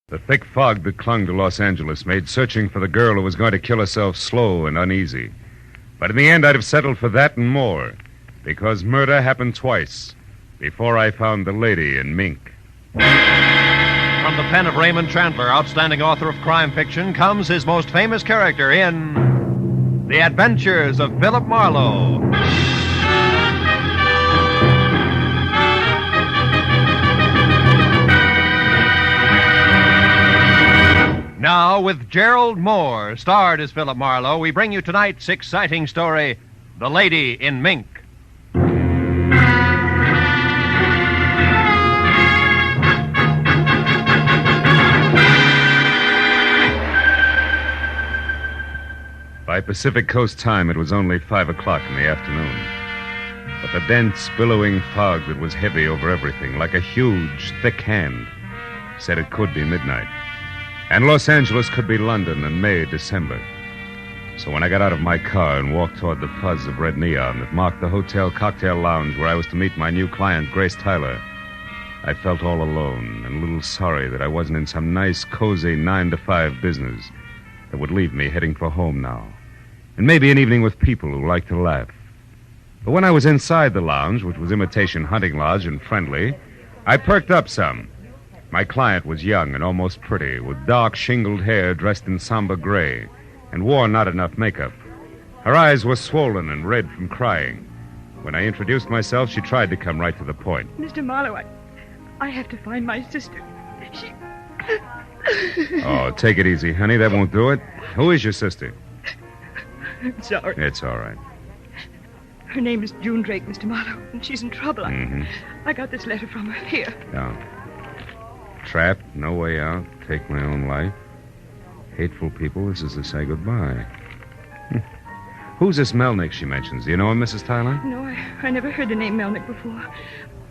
The thick fog that clung to Los Angeles made searching for the girl who was going to kill herself slow and uneasy. But in the end, I'd have settled for that and more, because murder happened twice before I found the lady in Mink. From the pen of Raymond Chandler, outstanding author of crime fiction, comes his most famous character in The Adventures of Philip Marlowe. Now, with Gerald Moore, starred as Philip Marlowe, we bring you tonight's exciting story, The Lady in Mink. By Pacific Coast time, it was only 5 o'clock in the afternoon. But the dense, billowing fog that was heavy over everything, like a huge, thick hand, said it could be midnight. And Los Angeles could be London in May, December. So when I got out of my car and walked toward the fuzz of red neon that marked the hotel cocktail lounge where I was to meet my new client, Grace Tyler, I felt all alone and a little sorry that I wasn't in some nice, cozy 9-to-5 business that would leave me heading for home now. And maybe an evening with people who like to laugh. But when I was inside the lounge, which was imitation hunting lodge and friendly, I perked up some. My client was young and almost pretty, with dark, shingled hair dressed in somber gray, and wore not enough makeup. Her eyes were swollen and red from crying. When I introduced myself, she tried to come right to the point. Mr. Marlowe, I have to find my sister. She... Oh, take it easy, honey. That won't do it. Who is your sister? I'm sorry. It's all right. Her name is June Drake, Mr. Marlowe, and she's in trouble. I got this letter from her. Here. Yeah. Trapped, no way out, take my own life. Hateful people, this is to say goodbye. Who's this Melnick she mentions? Do you know him, Mrs. Tyler? No, I never heard the name Melnick before.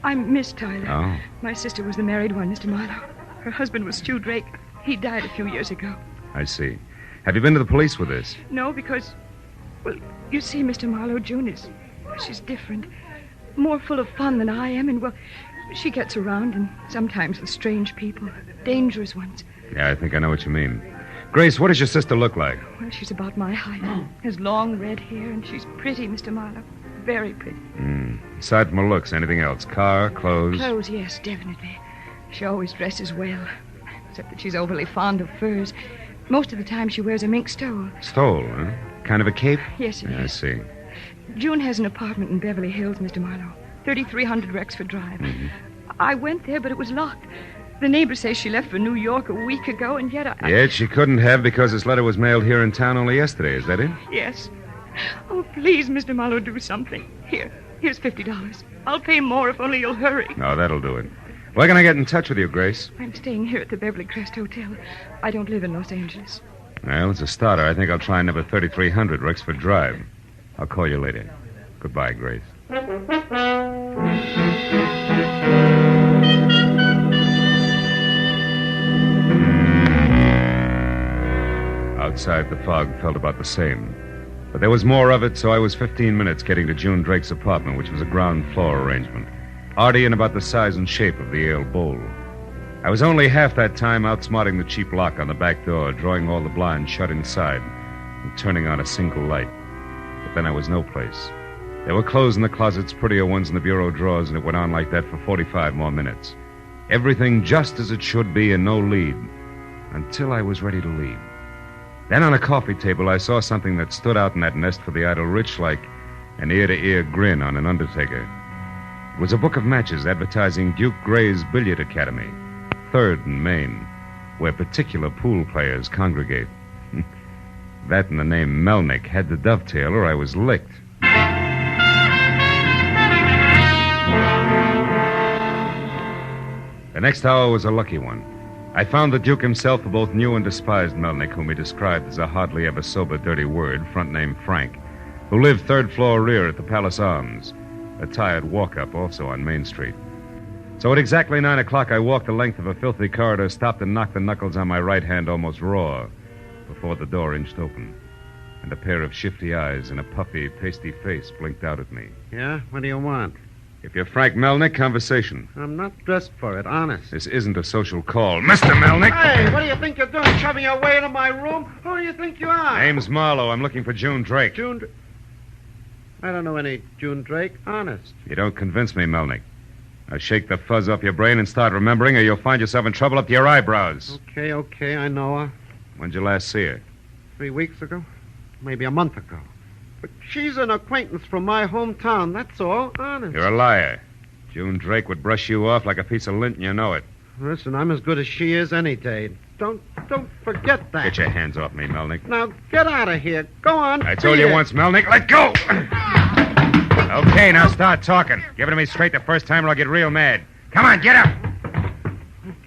I'm Miss Tyler. Oh. My sister was the married one, Mr. Marlowe. Her husband was Stu Drake. He died a few years ago. I see. Have you been to the police with this? No, because... Well, you see, Mr. Marlowe, June is... She's different. More full of fun than I am, and, well... She gets around, and sometimes with strange people, dangerous ones. Yeah, I think I know what you mean. Grace, what does your sister look like? Well, she's about my height. Has long red hair, and she's pretty, Mr. Marlowe. Very pretty. Aside from her looks, anything else? Car, clothes? Clothes, yes, definitely. She always dresses well, except that she's overly fond of furs. Most of the time she wears a mink stole. Stole, huh? Kind of a cape? Yes, it is. I see. June has an apartment in Beverly Hills, Mr. Marlowe. 3300 Rexford Drive. I went there, but it was locked. The neighbor says she left for New York a week ago, and yet I... Yet she couldn't have because this letter was mailed here in town only yesterday. Is that it? Yes. Oh, please, Mr. Marlowe, do something. Here's $50. I'll pay more if only you'll hurry. No, that'll do it. Where can I get in touch with you, Grace? I'm staying here at the Beverly Crest Hotel. I don't live in Los Angeles. Well, it's a starter. I think I'll try number 3300 Rexford Drive. I'll call you later. Goodbye, Grace. Outside, the fog felt about the same. But there was more of it, so I was 15 minutes getting to June Drake's apartment, which was a ground floor arrangement. Arty and about the size and shape of the ale bowl. I was only half that time outsmarting the cheap lock on the back door, drawing all the blinds shut inside, and turning on a single light. But then I was no place. There were clothes in the closets, prettier ones in the bureau drawers, and it went on like that for 45 more minutes. Everything just as it should be and no lead, until I was ready to leave. Then on a coffee table, I saw something that stood out in that nest for the idle rich like an ear-to-ear grin on an undertaker. It was a book of matches advertising Duke Gray's Billiard Academy, 3rd and Main, where particular pool players congregate. That and the name Melnick had to dovetail or I was licked. The next hour was a lucky one. I found the Duke himself, who both knew and despised Melnick, whom he described as a hardly ever sober dirty word, front name Frank, who lived 3rd floor rear at the Palace Arms, a tired walk-up also on Main Street. So at exactly 9 o'clock, I walked the length of a filthy corridor, stopped and knocked the knuckles on my right hand almost raw before the door inched open, and a pair of shifty eyes and a puffy, pasty face blinked out at me. Yeah? What do you want? If you're Frank Melnick, conversation. I'm not dressed for it, honest. This isn't a social call. Mr. Melnick! Hey, what do you think you're doing, shoving your way into my room? Who do you think you are? Name's Marlowe. I'm looking for June Drake. I don't know any June Drake, honest. You don't convince me, Melnick. Now shake the fuzz off your brain and start remembering, or you'll find yourself in trouble up to your eyebrows. Okay, I know her. When'd you last see her? 3 weeks ago? Maybe a month ago. But she's an acquaintance from my hometown, that's all, honest. You're a liar. June Drake would brush you off like a piece of lint, and you know it. Listen, I'm as good as she is any day. Don't forget that. Get your hands off me, Melnick. Now, get out of here. Go on. I told you once, Melnick, let go! Okay, now start talking. Give it to me straight the first time or I'll get real mad. Come on, get up!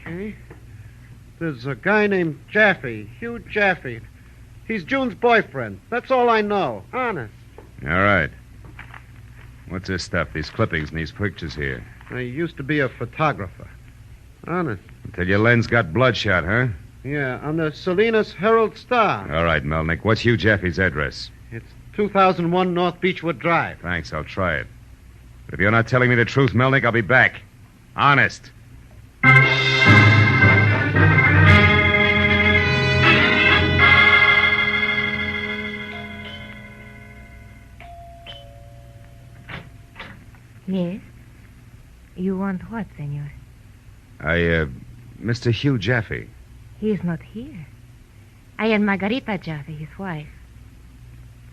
Okay. There's a guy named Jaffe, Hugh Jaffe. He's June's boyfriend. That's all I know. Honest. All right. What's this stuff, these clippings and these pictures here? I used to be a photographer. Honest. Until your lens got bloodshot, huh? Yeah, on the Salinas Herald-Star. All right, Melnick. What's Hugh Jaffe's address? It's 2001 North Beechwood Drive. Thanks, I'll try it. But if you're not telling me the truth, Melnick, I'll be back. Honest. Yes? You want what, senor? Mr. Hugh Jaffe. He is not here. I am Margarita Jaffe, his wife.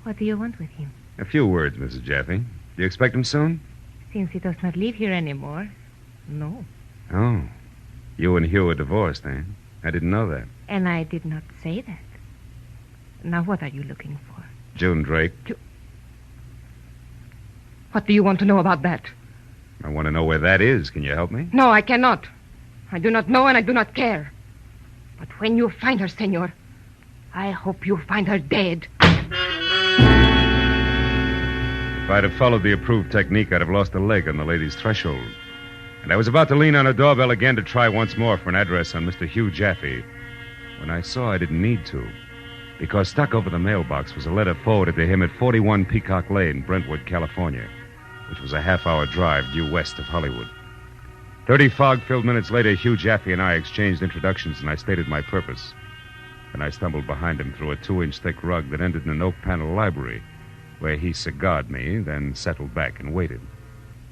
What do you want with him? A few words, Mrs. Jaffe. Do you expect him soon? Since he does not live here anymore, no. Oh. You and Hugh are divorced, eh? I didn't know that. And I did not say that. Now, what are you looking for? June Drake. What do you want to know about that? I want to know where that is. Can you help me? No, I cannot. I do not know and I do not care. But when you find her, senor, I hope you find her dead. If I'd have followed the approved technique, I'd have lost a leg on the lady's threshold. And I was about to lean on her doorbell again to try once more for an address on Mr. Hugh Jaffe when I saw I didn't need to. Because stuck over the mailbox was a letter forwarded to him at 41 Peacock Lane, Brentwood, California, which was a half-hour drive due west of Hollywood. 30 fog-filled minutes later, Hugh Jaffe and I exchanged introductions, and I stated my purpose. Then I stumbled behind him through a 2-inch thick rug that ended in an oak-panel library, where he cigared me, then settled back and waited.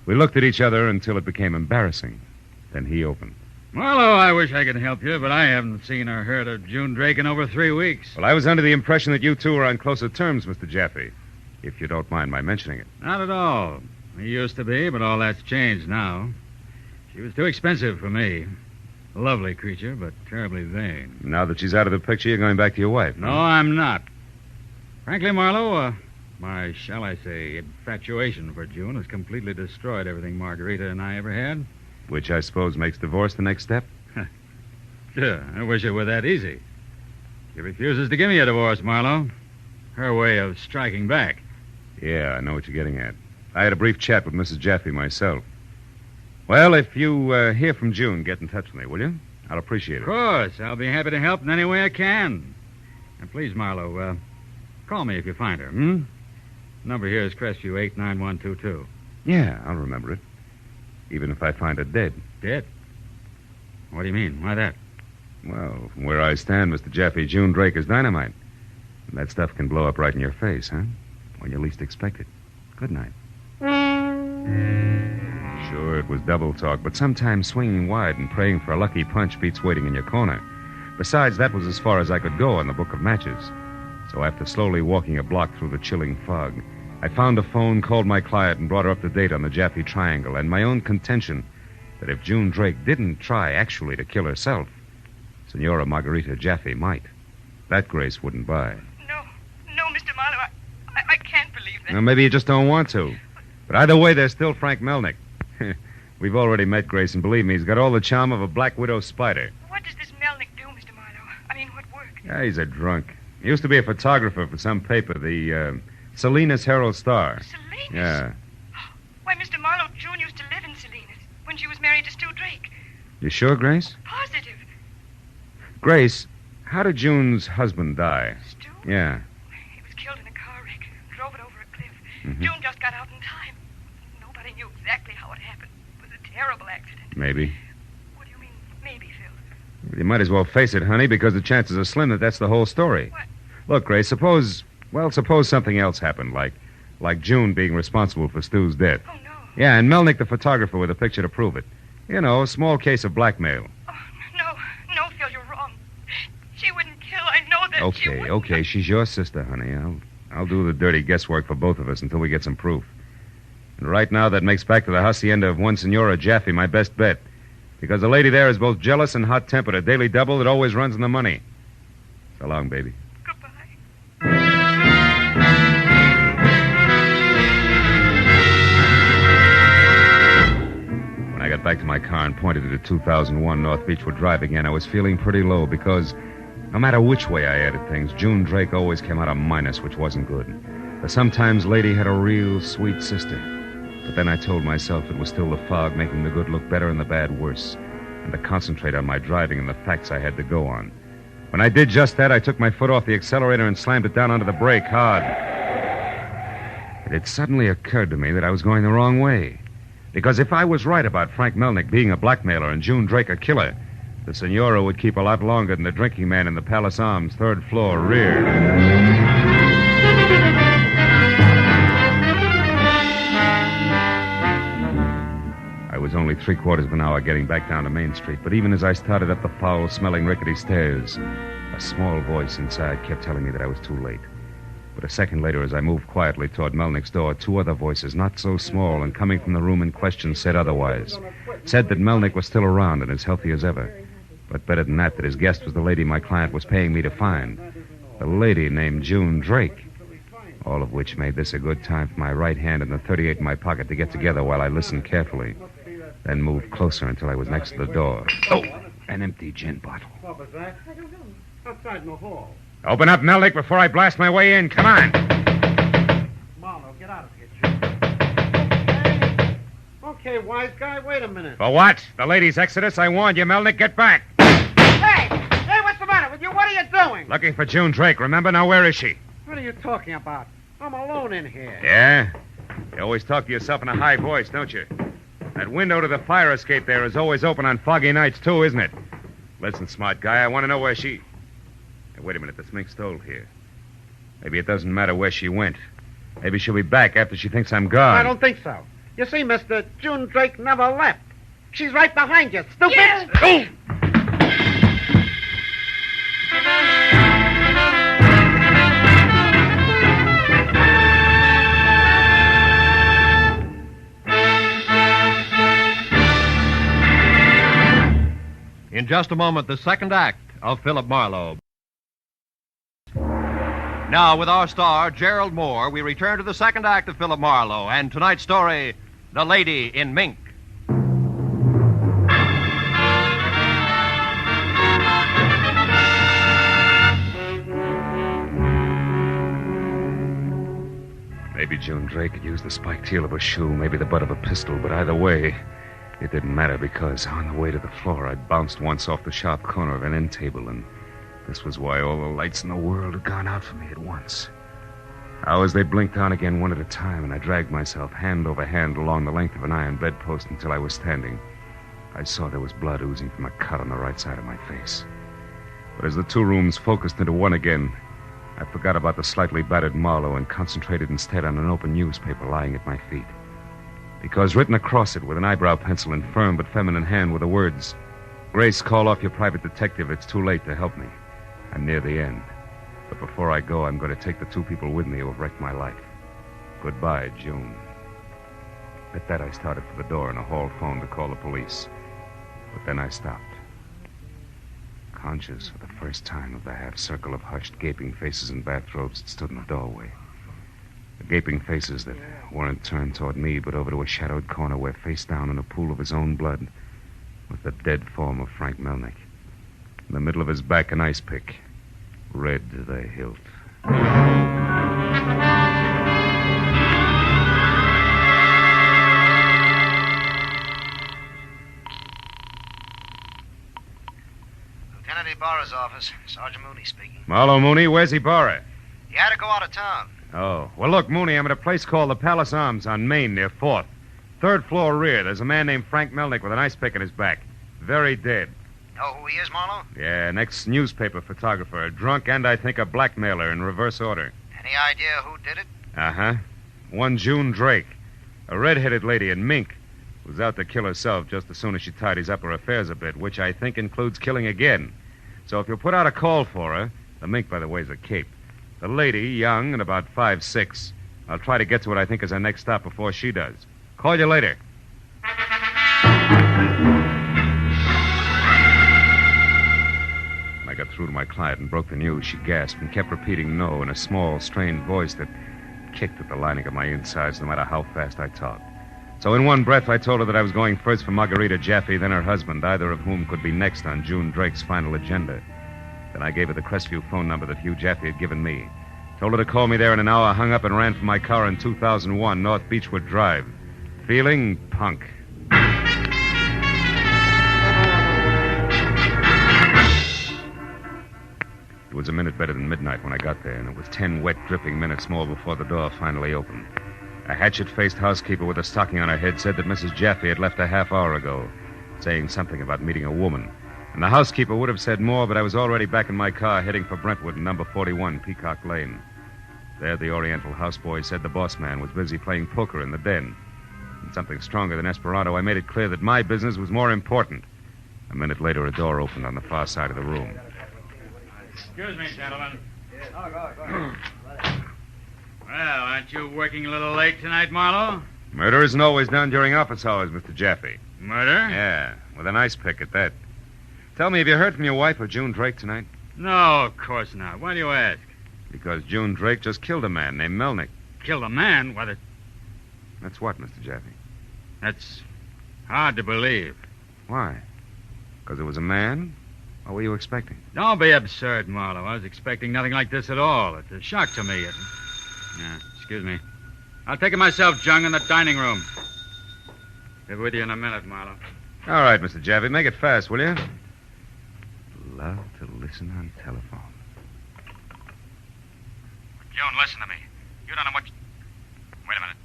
We looked at each other until it became embarrassing. Then he opened. Marlowe, I wish I could help you, but I haven't seen or heard of June Drake in over 3 weeks. Well, I was under the impression that you two were on closer terms, Mr. Jaffe, if you don't mind my mentioning it. Not at all. He used to be, but all that's changed now. She was too expensive for me. A lovely creature, but terribly vain. Now that she's out of the picture, you're going back to your wife. No, I'm not. Frankly, Marlowe, my, shall I say, infatuation for June has completely destroyed everything Margarita and I ever had. Which I suppose makes divorce the next step? Sure, I wish it were that easy. She refuses to give me a divorce, Marlowe. Her way of striking back. Yeah, I know what you're getting at. I had a brief chat with Mrs. Jaffe myself. Well, if you hear from June, get in touch with me, will you? I'll appreciate it. Of course. I'll be happy to help in any way I can. And please, Marlowe, call me if you find her, Number here is Crestview 89122. Yeah, I'll remember it. Even if I find her dead. Dead? What do you mean? Why that? Well, from where I stand, Mr. Jaffe, June Drake is dynamite. And that stuff can blow up right in your face, huh? When you least expect it. Good night. Sure, it was double talk, but sometimes swinging wide and praying for a lucky punch beats waiting in your corner. Besides, that was as far as I could go on the book of matches. So after slowly walking a block through the chilling fog, I found a phone, called my client, and brought her up to date on the Jaffe Triangle and my own contention that if June Drake didn't try actually to kill herself, Senora Margarita Jaffe might. That Grace wouldn't buy. No, Mr. Marlowe, I can't believe that. Well, maybe you just don't want to. But either way, there's still Frank Melnick. We've already met Grace, and believe me, he's got all the charm of a black widow spider. What does this Melnick do, Mr. Marlowe? I mean, what work? Yeah, he's a drunk. He used to be a photographer for some paper, the Salinas Herald-Star. Salinas? Yeah. Why, Mr. Marlowe, June used to live in Salinas when she was married to Stu Drake. You sure, Grace? Positive. Grace, how did June's husband die? Stu? Yeah. He was killed in a car wreck. Drove it over a cliff. Mhm. June just got out in time. Nobody knew exactly how it happened. terrible accident. Maybe. What do you mean, maybe, Phil? You might as well face it, honey, because the chances are slim that that's the whole story. What? Look, Grace, suppose something else happened, like June being responsible for Stu's death. Oh, no. Yeah, and Melnick, the photographer, with a picture to prove it. You know, a small case of blackmail. Oh, no, Phil, you're wrong. She wouldn't kill. I know that. She wouldn't. Okay, she's your sister, honey. I'll do the dirty guesswork for both of us until we get some proof. And right now, that makes back to the hacienda of one Senora Jaffe my best bet. Because the lady there is both jealous and hot-tempered, a daily double that always runs in the money. So long, baby. Goodbye. When I got back to my car and pointed it at 2001 North Beechwood Drive again, I was feeling pretty low because no matter which way I added things, June Drake always came out a minus, which wasn't good. The sometimes lady had a real sweet sister. But then I told myself it was still the fog making the good look better and the bad worse, and to concentrate on my driving and the facts I had to go on. When I did just that, I took my foot off the accelerator and slammed it down onto the brake hard. It had suddenly occurred to me that I was going the wrong way. Because if I was right about Frank Melnick being a blackmailer and June Drake a killer, the Senora would keep a lot longer than the drinking man in the Palace Arms, third floor, rear. I was only 3/4 of an hour getting back down to Main Street, but even as I started up the foul-smelling rickety stairs, a small voice inside kept telling me that I was too late. But a second later, as I moved quietly toward Melnick's door, two other voices, not so small and coming from the room in question, said otherwise. Said that Melnick was still around and as healthy as ever. But better than that his guest was the lady my client was paying me to find. The lady named June Drake. All of which made this a good time for my right hand and the .38 in my pocket to get together while I listened carefully. Then moved closer until I was next to the door. Oh, an empty gin bottle. What was that? I don't know. Outside in the hall. Open up, Melnick, before I blast my way in. Come on. Marlowe, get out of here, Jim. Okay, wise guy, wait a minute. For what? The lady's exodus? I warned you, Melnick. Get back. Hey, what's the matter with you? What are you doing? Looking for June Drake, remember? Now, where is she? What are you talking about? I'm alone in here. Yeah? You always talk to yourself in a high voice, don't you? That window to the fire escape there is always open on foggy nights, too, isn't it? Listen, smart guy, I want to know where she... Hey, wait a minute, this Mink stole here. Maybe it doesn't matter where she went. Maybe she'll be back after she thinks I'm gone. I don't think so. You see, mister, June Drake never left. She's right behind you, stupid. Yes. Oh! In just a moment, the second act of Philip Marlowe. Now, with our star, Gerald Moore, we return to the second act of Philip Marlowe and tonight's story, The Lady in Mink. Maybe June Drake had used the spiked heel of a shoe, maybe the butt of a pistol, but either way, it didn't matter because on the way to the floor, I'd bounced once off the sharp corner of an end table, and this was why all the lights in the world had gone out for me at once. Hours they blinked on again one at a time, and I dragged myself hand over hand along the length of an iron bedpost until I was standing. I saw there was blood oozing from a cut on the right side of my face. But as the two rooms focused into one again, I forgot about the slightly battered Marlowe and concentrated instead on an open newspaper lying at my feet. Because written across it with an eyebrow pencil in firm but feminine hand were the words, "Grace, call off your private detective. It's too late to help me. I'm near the end. But before I go, I'm going to take the two people with me who have wrecked my life. Goodbye, June." At that, I started for the door and a hall phone to call the police. But then I stopped. Conscious for the first time of the half-circle of hushed, gaping faces in bathrobes that stood in the doorway. The gaping faces that weren't turned toward me, but over to a shadowed corner where, face down in a pool of his own blood, was the dead form of Frank Melnick. In the middle of his back, an ice pick, red to the hilt. Lieutenant Ibarra's office. Sergeant Mooney speaking. Marlowe, Mooney, where's Ibarra? He had to go out of town. Oh, well, look, Mooney, I'm at a place called the Palace Arms on Main near 4th. Third floor rear. There's a man named Frank Melnick with an ice pick in his back. Very dead. Know who he is, Marlowe? Yeah, an ex-newspaper photographer. A drunk and, I think, a blackmailer in reverse order. Any idea who did it? Uh-huh. One June Drake. A red-headed lady in Mink. Was out to kill herself just as soon as she tidies up her affairs a bit, which I think includes killing again. So if you'll put out a call for her... The Mink, by the way, is a cape. The lady, young and about 5'6". I'll try to get to what I think is our next stop before she does. Call you later. When I got through to my client and broke the news, she gasped and kept repeating no in a small, strained voice that kicked at the lining of my insides no matter how fast I talked. So in one breath, I told her that I was going first for Margarita Jaffe, then her husband, either of whom could be next on June Drake's final agenda. Then I gave her the Crestview phone number that Hugh Jaffe had given me. Told her to call me there in an hour, hung up and ran for my car in 2001, North Beechwood Drive. Feeling punk. It was a minute better than midnight when I got there, and it was 10 wet, dripping minutes more before the door finally opened. A hatchet-faced housekeeper with a stocking on her head said that Mrs. Jaffe had left a half hour ago, saying something about meeting a woman. And the housekeeper would have said more, but I was already back in my car heading for Brentwood in number 41, Peacock Lane. There, the Oriental houseboy said the boss man was busy playing poker in the den. In something stronger than Esperanto, I made it clear that my business was more important. A minute later, a door opened on the far side of the room. Excuse me, gentlemen. Well, aren't you working a little late tonight, Marlowe? Murder isn't always done during office hours, Mr. Jaffe. Murder? Yeah, with an ice pick at that. Tell me, have you heard from your wife or June Drake tonight? No, of course not. Why do you ask? Because June Drake just killed a man named Melnick. Killed a man? That's what, Mr. Jaffe? That's hard to believe. Why? Because it was a man? What were you expecting? Don't be absurd, Marlowe. I was expecting nothing like this at all. It's a shock to me. Excuse me. I'll take it myself, Jung, in the dining room. Be with you in a minute, Marlowe. All right, Mr. Jaffe. Make it fast, will you? Love to listen on telephone. June, listen to me. You don't know what... Wait a minute.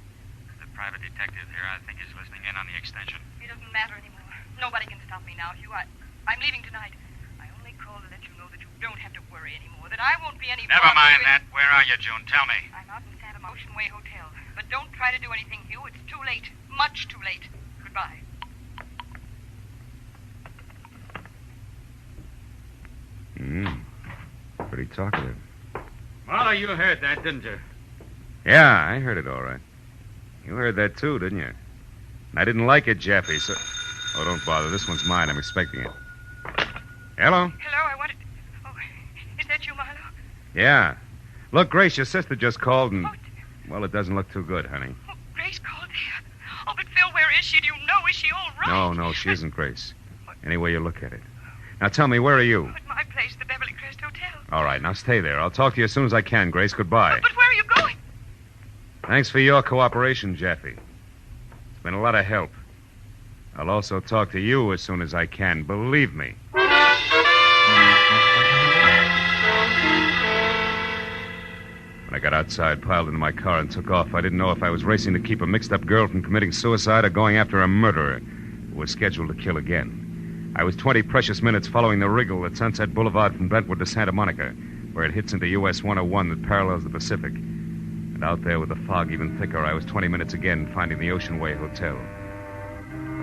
The private detective here, I think, is listening in on the extension. It doesn't matter anymore. Nobody can stop me now, Hugh. I'm leaving tonight. I only called to let you know that you don't have to worry anymore, that I won't be any... Never mind that. Where are you, June? Tell me. I'm out in Santa Ocean Way Hotel. But don't try to do anything, Hugh. It's too late. Much too late. Goodbye. Pretty talkative. Marlowe, you heard that, didn't you? Yeah, I heard it all right. You heard that too, didn't you? And I didn't like it, Jaffe, so... Oh, don't bother. This one's mine. I'm expecting it. Hello? Hello, I wanted... Oh, is that you, Marlowe? Yeah. Look, Grace, your sister just called and... Oh, Well, it doesn't look too good, honey. oh, Grace called here. Oh, but Phil, where is she? Do you know? Is she all right? No, she isn't, Grace. Any way you look at it. Now, tell me, where are you? At my place, the Beverly Crest Hotel. All right, now stay there. I'll talk to you as soon as I can, Grace. Goodbye. But where are you going? Thanks for your cooperation, Jaffe. It's been a lot of help. I'll also talk to you as soon as I can. Believe me. When I got outside, piled into my car, and took off, I didn't know if I was racing to keep a mixed-up girl from committing suicide or going after a murderer who was scheduled to kill again. I was 20 precious minutes following the wriggle at Sunset Boulevard from Brentwood to Santa Monica, where it hits into US 101 that parallels the Pacific. And out there with the fog even thicker, I was 20 minutes again finding the Ocean Way Hotel.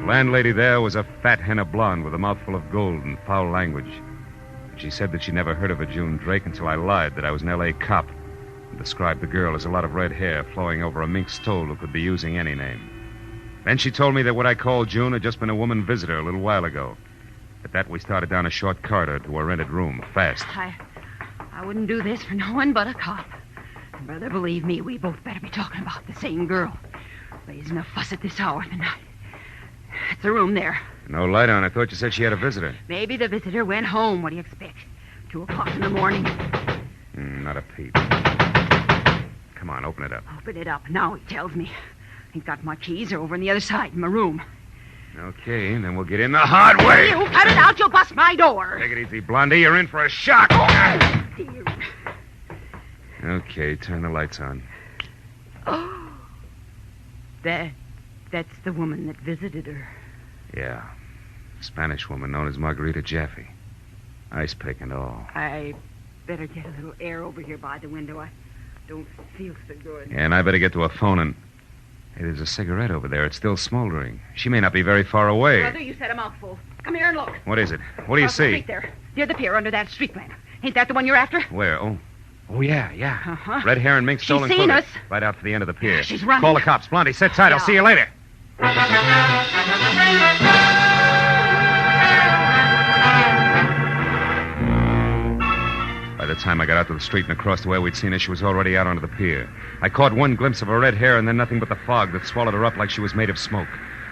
The landlady there was a fat henna blonde with a mouthful of gold and foul language. She said that she never heard of a June Drake until I lied that I was an L.A. cop and described the girl as a lot of red hair flowing over a mink stole who could be using any name. Then she told me that what I called June had just been a woman visitor a little while ago. At that, we started down a short corridor to a rented room, fast. I wouldn't do this for no one but a cop. Brother, believe me, we both better be talking about the same girl. Raising a fuss at this hour of the night. It's the room there. No light on. I thought you said she had a visitor. Maybe the visitor went home. What do you expect? 2 o'clock in the morning. Not a peep. Come on, open it up. Open it up. Now he tells me. He's got my keys. They're over on the other side in my room. Okay, then we'll get in the hard way. You cut it out. You'll bust my door. Take it easy, Blondie. You're in for a shock. Dear. Okay, turn the lights on. Oh. That's That's the woman that visited her. Yeah. A Spanish woman known as Margarita Jaffe. Ice pick and all. I better get a little air over here by the window. I don't feel so good. Yeah, and I better get to a phone and... Hey, there's a cigarette over there. It's still smoldering. She may not be very far away. Brother, you said a mouthful. Come here and look. What is it? What do you Across the see? street there. Near the pier under that street lamp. Ain't that the one you're after? Where? Oh, yeah. Uh-huh. Red hair and mink She's stolen seen clothing. us. Right out to the end of the pier. She's running. Call the cops. Blondie, sit tight. I'll Yeah. see you later. By the time I got out to the street and across the way we'd seen her, she was already out onto the pier. I caught one glimpse of her red hair and then nothing but the fog that swallowed her up like she was made of smoke.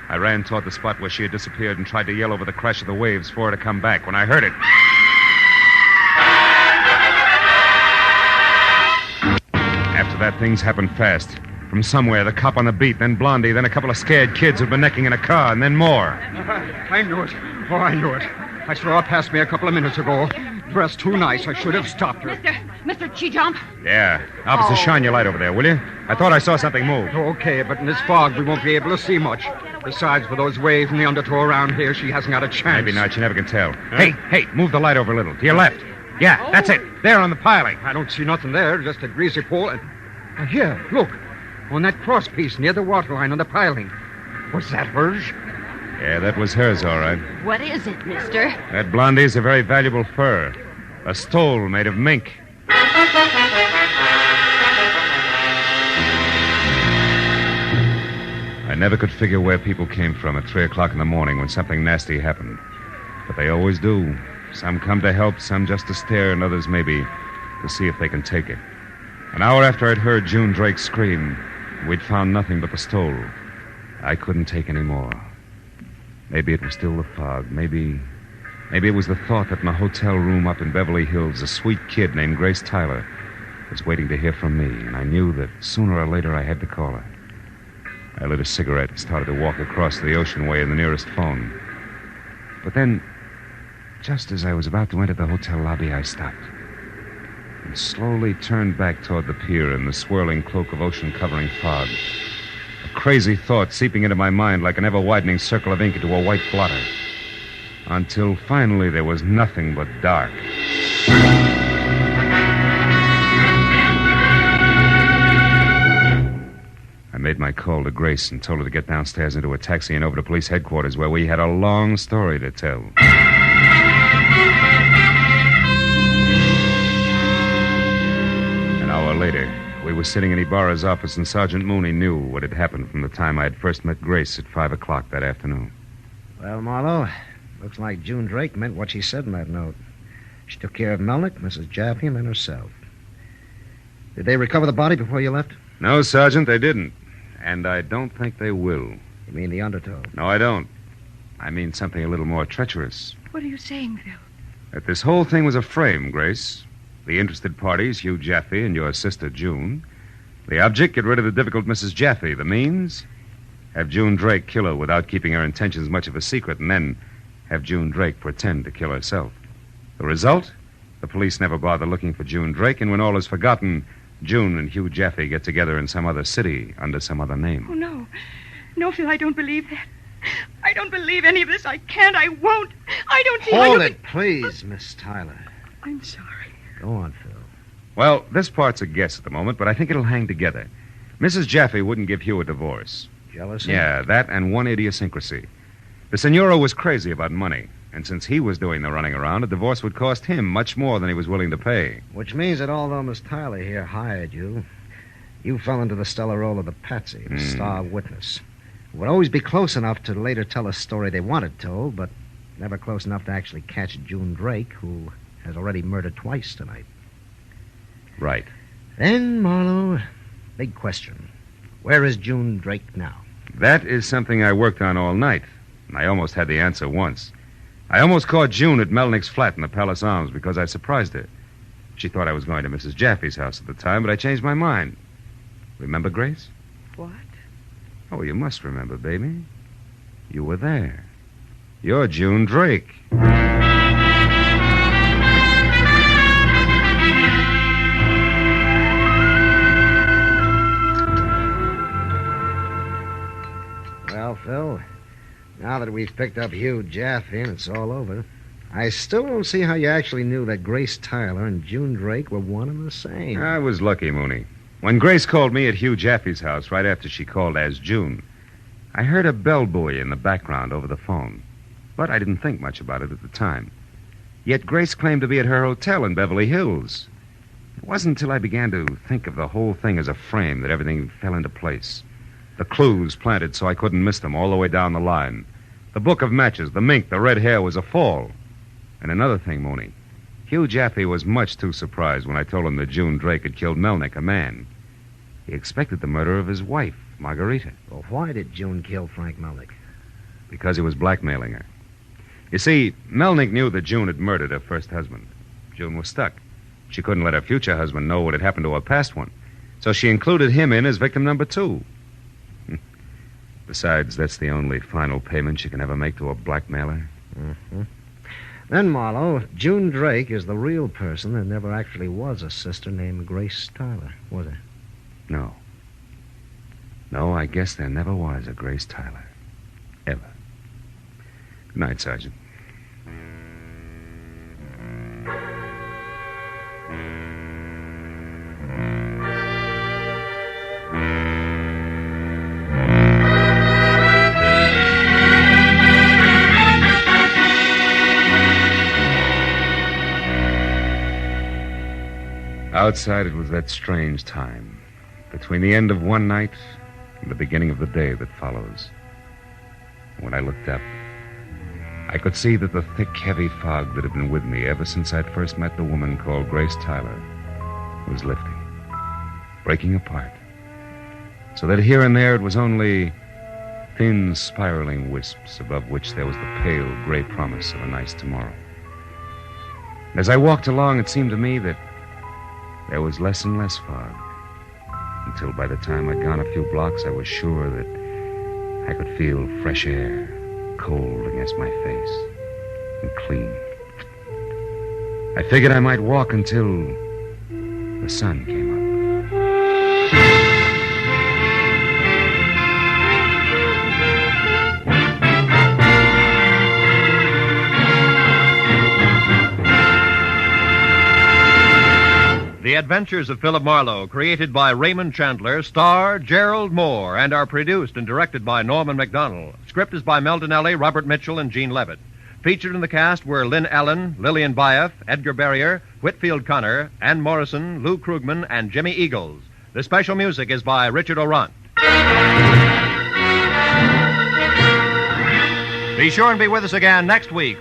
I ran toward the spot where she had disappeared and tried to yell over the crash of the waves for her to come back when I heard it. After that, things happened fast. From somewhere, the cop on the beat, then Blondie, then a couple of scared kids who'd been necking in a car, and then more. I knew it. Oh, I knew it. I saw her pass me a couple of minutes ago. Dressed too nice. I should have stopped her. Mr. Chijump. Yeah. Officer, shine your light over there, will you? I thought I saw something move. Okay, but in this fog, we won't be able to see much. Besides, with those waves and the undertow around here, she hasn't got a chance. Maybe not. You never can tell. Hey, move the light over a little. To your left. Yeah, that's it. There on the piling. I don't see nothing there, just a greasy pole. And here, look. On that cross piece near the waterline on the piling. Was that hers? Yeah, that was hers, all right. What is it, mister? That Blondie's a very valuable fur. A stole made of mink. I never could figure where people came from at 3 o'clock in the morning when something nasty happened. But they always do. Some come to help, some just to stare, and others maybe to see if they can take it. An hour after I'd heard June Drake scream, we'd found nothing but the stole. I couldn't take any more. Maybe it was still the fog. Maybe it was the thought that in a hotel room up in Beverly Hills, a sweet kid named Grace Tyler was waiting to hear from me, and I knew that sooner or later I had to call her. I lit a cigarette and started to walk across the ocean way in the nearest phone. But then, just as I was about to enter the hotel lobby, I stopped and slowly turned back toward the pier in the swirling cloak of ocean-covering fog. A crazy thought seeping into my mind like an ever-widening circle of ink into a white blotter. Until finally there was nothing but dark. I made my call to Grace and told her to get downstairs into a taxi and over to police headquarters where we had a long story to tell. An hour later, we were sitting in Ibarra's office and Sergeant Mooney knew what had happened from the time I had first met Grace at 5 o'clock that afternoon. Well, Marlowe, looks like June Drake meant what she said in that note. She took care of Melnick, Mrs. Jaffe, and then herself. Did they recover the body before you left? No, Sergeant, they didn't. And I don't think they will. You mean the undertow? No, I don't. I mean something a little more treacherous. What are you saying, Phil? That this whole thing was a frame, Grace. The interested parties, Hugh Jaffe and your sister, June. The object, get rid of the difficult Mrs. Jaffe. The means, have June Drake kill her without keeping her intentions much of a secret, and then have June Drake pretend to kill herself. The result? The police never bother looking for June Drake, and when all is forgotten, June and Hugh Jaffe get together in some other city under some other name. Oh, no. No, Phil, I don't believe that. I don't believe any of this. I can't. I won't. I don't see how you Hold can... it, please, Miss Tyler. I'm sorry. Go on, Phil. Well, this part's a guess at the moment, but I think it'll hang together. Mrs. Jaffe wouldn't give Hugh a divorce. Jealousy? Yeah, that and one idiosyncrasy. The Senora was crazy about money, and since he was doing the running around, a divorce would cost him much more than he was willing to pay. Which means that although Miss Tyler here hired you, you fell into the stellar role of the patsy, the star witness. Who would always be close enough to later tell a story they wanted told, but never close enough to actually catch June Drake, who has already murdered twice tonight. Right. Then, Marlowe, big question. Where is June Drake now? That is something I worked on all night, and I almost had the answer once. I almost caught June at Melnick's flat in the Palace Arms because I surprised her. She thought I was going to Mrs. Jaffe's house at the time, but I changed my mind. Remember, Grace? What? Oh, you must remember, baby. You were there. You're June Drake. that we've picked up Hugh Jaffe and it's all over, I still don't see how you actually knew that Grace Tyler and June Drake were one and the same. I was lucky, Mooney. When Grace called me at Hugh Jaffe's house right after she called as June, I heard a bell buoy in the background over the phone. But I didn't think much about it at the time. Yet Grace claimed to be at her hotel in Beverly Hills. It wasn't until I began to think of the whole thing as a frame that everything fell into place. The clues planted so I couldn't miss them all the way down the line. The book of matches, the mink, the red hair was a fall. And another thing, Mooney. Hugh Jaffe was much too surprised when I told him that June Drake had killed Melnick, a man. He expected the murder of his wife, Margarita. Well, why did June kill Frank Melnick? Because he was blackmailing her. You see, Melnick knew that June had murdered her first husband. June was stuck. She couldn't let her future husband know what had happened to her past one. So she included him in as victim number 2. Besides, that's the only final payment she can ever make to a blackmailer. Mm-hmm. Then, Marlowe, June Drake is the real person. There never actually was a sister named Grace Tyler, was there? No. No, I guess there never was a Grace Tyler. Ever. Good night, Sergeant. Outside, it was that strange time, between the end of one night and the beginning of the day that follows. When I looked up, I could see that the thick, heavy fog that had been with me ever since I'd first met the woman called Grace Tyler was lifting, breaking apart, so that here and there it was only thin, spiraling wisps above which there was the pale, gray promise of a nice tomorrow. As I walked along, it seemed to me that there was less and less fog, until by the time I'd gone a few blocks, I was sure that I could feel fresh air, cold against my face, and clean. I figured I might walk until the sun came up. The Adventures of Philip Marlowe, created by Raymond Chandler, star Gerald Moore, and are produced and directed by Norman MacDonald. Script is by Mel Donnelly, Robert Mitchell, and Gene Levitt. Featured in the cast were Lynn Allen, Lillian Baeff, Edgar Barrier, Whitfield Connor, Ann Morrison, Lou Krugman, and Jimmy Eagles. The special music is by Richard Orant. Be sure and be with us again next week.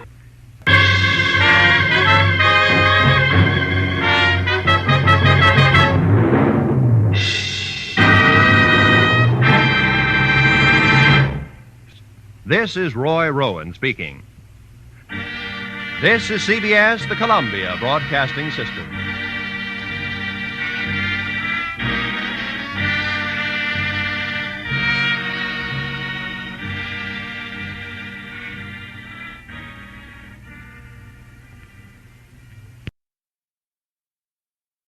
This is Roy Rowan speaking. This is CBS, the Columbia Broadcasting System.